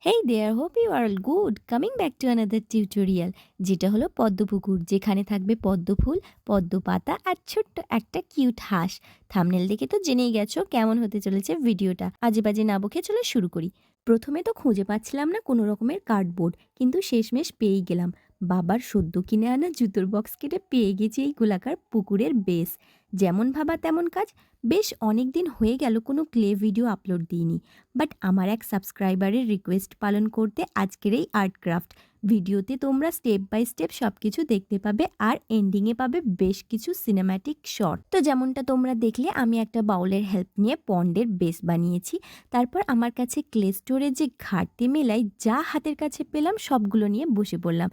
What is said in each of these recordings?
Hey there, hope you are all good. Coming back to another tutorial, যেটা হলো পদ্মপুকুর, যেখানে থাকবে পদ্ম ফুল, পদ্ম পাতা আর ছোট্ট একটা কিউট হাঁস। থাম্বনেল দেখে তো জেনেই গেছো কেমন হতে চলেছে ভিডিওটা। আজে বাজে না বকে চলো শুরু করি। প্রথমে তো খুঁজে পাচ্ছিলাম না কোনো রকমের কার্ডবোর্ড, কিন্তু শেষমেশ পেয়েই গেলাম। বাবার সদ্য কিনে আনা জুতোর বক্স কেটে পেয়ে গেছি এই গোলাকার পুকুরের বেস। যেমন ভাবা তেমন কাজ। বেশ অনেক দিন হয়ে গেল কোনো ক্লে ভিডিও আপলোড দিইনি, বাট আমার এক সাবস্ক্রাইবারের রিকোয়েস্ট পালন করতে আজকের এই আর্ট ক্রাফট ভিডিওতে তোমরা স্টেপ বাই স্টেপ সব কিছু দেখতে পাবে, আর এন্ডিংয়ে পাবে বেশ কিছু সিনেম্যাটিক শট। তো যেমনটা তোমরা দেখলে, আমি একটা বাউলের হেল্প নিয়ে পন্ডের বেস বানিয়েছি। তারপর আমার কাছে ক্লে স্টোরে যে ঘাটতি মেলাই যা হাতের কাছে পেলাম সবগুলো নিয়ে বসে পড়লাম।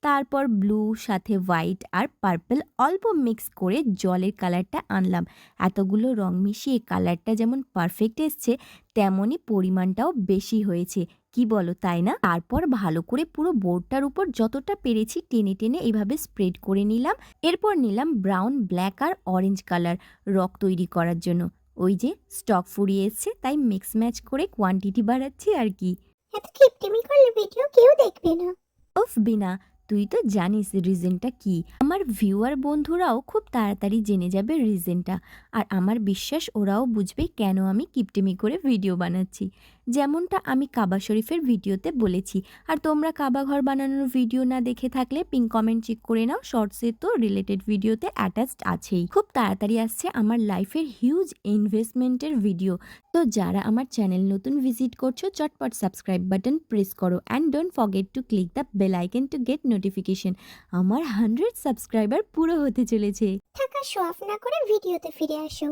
তারপর ব্লু সাথে হোয়াইট আর পার্পল অল্প মিক্স করে জলের কালারটা আনলাম। এতগুলো রং মিশিয়ে কালারটা যেমন পারফেক্ট এসছে, তেমনই পরিমাণটাও বেশি হয়েছে। কি বলো, তাই না? তারপর ভালো করে পুরো বোর্ডটার উপর যতটা পেরেছি টেনে টেনে এইভাবে স্প্রেড করে নিলাম। এরপর নিলাম ব্রাউন, ব্ল্যাক আর অরেঞ্জ কালার রক তৈরি করার জন্য। ওই যে স্টক ফুরিয়ে এসছে, তাই মিক্স ম্যাচ করে কোয়ান্টিটি বাড়াচ্ছি আর কি। এত কিপটেমি করলে ভিডিও কেউ দেখবে না। ওফ বিনা, তুই তো জানিস রিজনটা কি। আমার ভিউয়ার বন্ধুরাও খুব তাড়াতাড়ি জেনে যাবে রিজনটা, আর আমার বিশ্বাস ওরাও বুঝবে কেন আমি কিপটেমি করে ভিডিও বানাচ্ছি। যেমনটা আমি কাবা শরীফের ভিডিওতে বলেছি। আর তোমরা কাবা ঘর বানানোর ভিডিও না দেখে থাকলে পিন কমেন্ট চেক করে নাও, শর্টসে তো রিলেটেড ভিডিওতে অ্যাটাচড আছেই। খুব তাড়াতাড়ি আসছে আমার লাইফের হিউজ ইনভেস্টমেন্টের ভিডিও। তো যারা আমার চ্যানেল নতুন ভিজিট করছো, চটপট সাবস্ক্রাইব বাটন প্রেস করো and don't forget to click the bell icon to get notification. আমার 100 সাবস্ক্রাইবার পুরো হতে চলেছে। টাকা শো অফ না করে ভিডিওতে ফিরে আসো।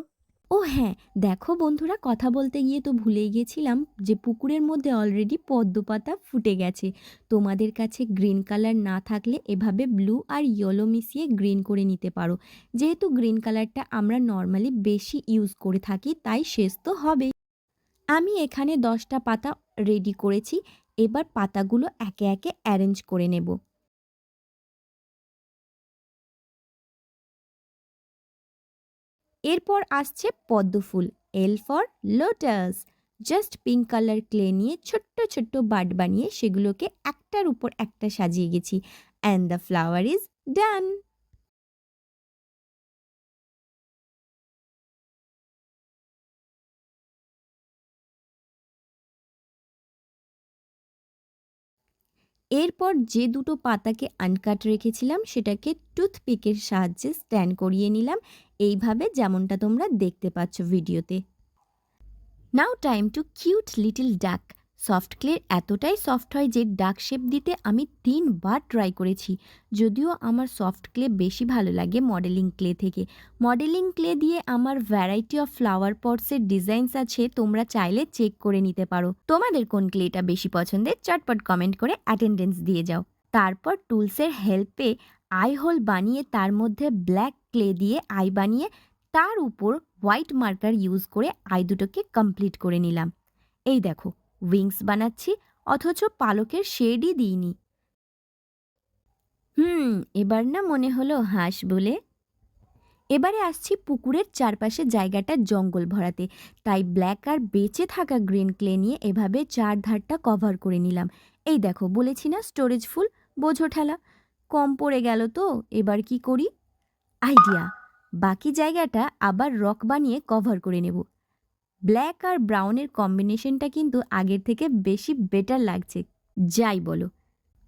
ও হ্যাঁ, দেখো বন্ধুরা, কথা বলতে গিয়ে তো ভুলেই গেছিলাম যে পুকুরের মধ্যে অলরেডি পদ্ম পাতা ফুটে গেছে। তোমাদের কাছে গ্রিন কালার না থাকলে এভাবে ব্লু আর ইয়েলো মিশিয়ে গ্রিন করে নিতে পারো। যেহেতু গ্রিন কালারটা আমরা নর্মালি বেশি ইউজ করে থাকি, তাই শেষ তো হবেই। আমি এখানে 10টা পাতা রেডি করেছি। এবার পাতাগুলো একে একে অ্যারেঞ্জ করে নেব। এরপর আসছে পদ্ম ফুল, L for lotus. Just pink colour clay নিয়ে ছোট্ট ছোট্ট বাড বানিয়ে সেগুলোকে একটার উপর একটা সাজিয়ে গেছি। And the flower is done. এরপর যে দুটো পাতাকে আনকাট রেখেছিলাম সেটাকে টুথপিকের সাহায্যে স্ট্যান্ড করিয়ে নিলাম, এইভাবে যেমনটা তোমরা দেখতে পাচ্ছ ভিডিওতে। নাও টাইম টু কিউট লিটল ডাক। সফট ক্লের এতটাই সফট হয় যে ডাক শেপ দিতে আমি 3বার ট্রাই করেছি। যদিও আমার সফট ক্লে বেশি ভালো লাগে মডেলিং ক্লে থেকে। মডেলিং ক্লে দিয়ে আমার ভ্যারাইটি অফ ফ্লাওয়ার পটসের ডিজাইনস আছে, তোমরা চাইলে চেক করে নিতে পারো। তোমাদের কোন ক্লেটা বেশি পছন্দের চটপট কমেন্ট করে অ্যাটেন্ডেন্স দিয়ে যাও। তারপর টুলসের হেল্পে আই হোল বানিয়ে তার মধ্যে ব্ল্যাক ক্লে দিয়ে আই বানিয়ে তার উপর হোয়াইট মার্কার ইউজ করে আই দুটোকে কমপ্লিট করে নিলাম। এই দেখো, উইংস বানাচ্ছি, অথচ পালকের শেডই দিইনি। এবার না মনে হলো হাঁস বলে। এবারে আসছি পুকুরের চারপাশে জায়গাটা জঙ্গল ভরাতে, তাই ব্ল্যাক আর বেঁচে থাকা গ্রিন ক্লে নিয়ে এভাবে চারধারটা কভার করে নিলাম। এই দেখো, বলেছি না স্টোরেজ ফুল, বোঝো ঠেলা। কম পড়ে গেল তো, এবার কি করি? আইডিয়া! বাকি জায়গাটা আবার রক বানিয়ে কভার করে নেব। ব্ল্যাক আর ব্রাউনের কম্বিনেশনটা কিন্তু আগের থেকে বেশি বেটার লাগছে, যাই বলো।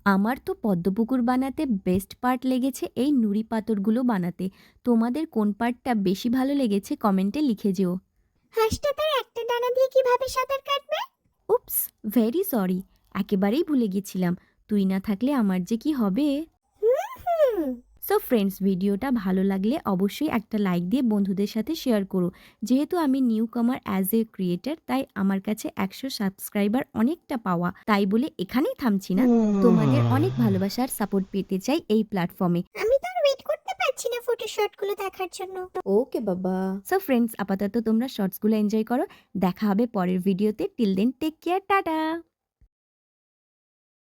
আমার তো পদ্মপুকুর বানাতে বেস্ট পার্ট লেগেছে এই নুড়ি পাথরগুলো বানাতে। তোমাদের কোন পার্টটা বেশি ভালো লেগেছে কমেন্টে লিখে যেও। হাঁসটা তার একটা ডানা দিয়ে কিভাবে সাঁতার কাটবে? উপস, ভেরি সরি, একেবারেই ভুলে গেছিলাম। তুই না থাকলে আমার যে কি হবে। হুম। সো ফ্রেন্ডস, ভিডিওটা ভালো লাগলে অবশ্যই একটা লাইক দিয়ে বন্ধুদের সাথে শেয়ার করো। যেহেতু আমি নিউ কামার অ্যাজ এ ক্রিয়েটার, তাই আমার কাছে 100 সাবস্ক্রাইবার অনেকটা পাওয়া, তাই বলে এখানেই থামছি না। তোমাদের অনেক ভালোবাসার সাপোর্ট পেতে চাই এই প্ল্যাটফর্মে। আমি তো আর ওয়েট করতে পারছি না ফটোশটগুলো দেখার জন্য। ওকে বাবা। সো ফ্রেন্ডস, আপাতত তোমরা শর্টসগুলো এনজয় করো। দেখা হবে পরের ভিডিওতে। Till then take care, tata.